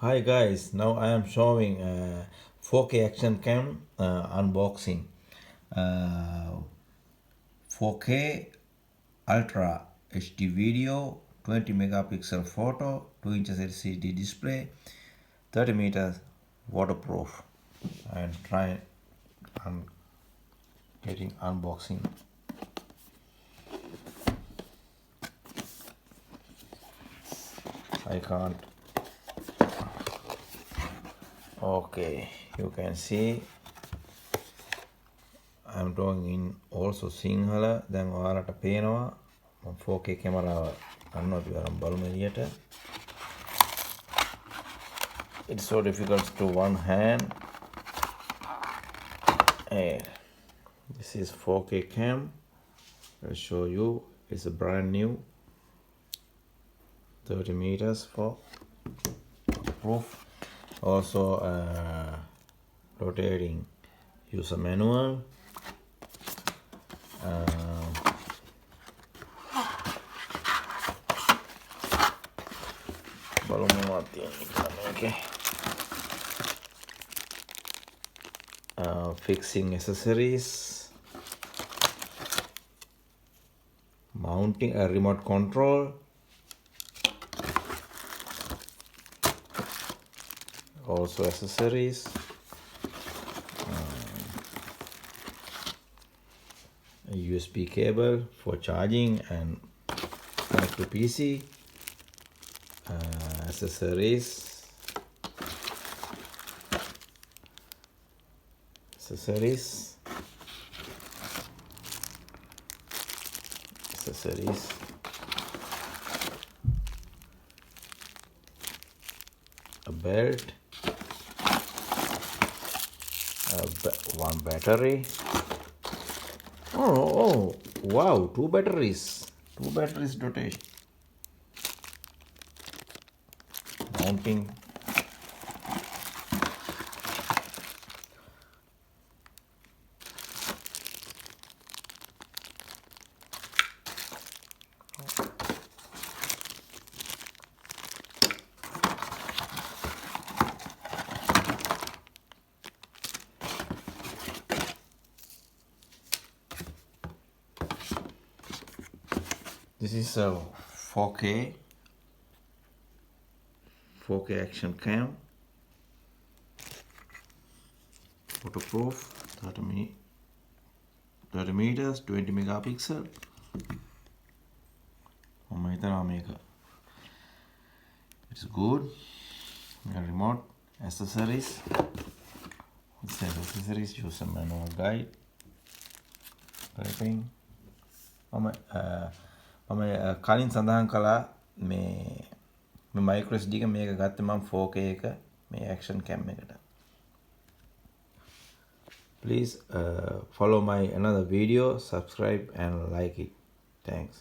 Hi guys, now I am showing 4K action cam unboxing. 4K Ultra HD video, 20 megapixel photo, 2 inches LCD display, 30 meters waterproof. And try getting unboxing. I can't. Okay, you can see I'm talking in also Sinhala. දැන් ඔයාලට පේනවා මම 4K කැමරාව ගන්නවා අපි වරම් බලමු එළියට. It's so difficult to one hand. And this is 4K cam. I'll show you. It's a brand new 30 meters for proof. Also rotating user manual. Fixing accessories, mounting a remote control, also accessories, a USB cable for charging and connect to PC, accessories, a belt, one battery. Oh, wow, two batteries rotation, mounting. This is a 4K action cam, waterproof, 30 meters, 20 megapixel. It's good. A remote, accessories. Accessories, use a manual guide. Typing. මම කලින් සඳහන් කළා මේ micro SD එක මේක ගත්තේ මම 4K එක මේ action cam එකට. Please follow my another video, subscribe and like it. Thanks.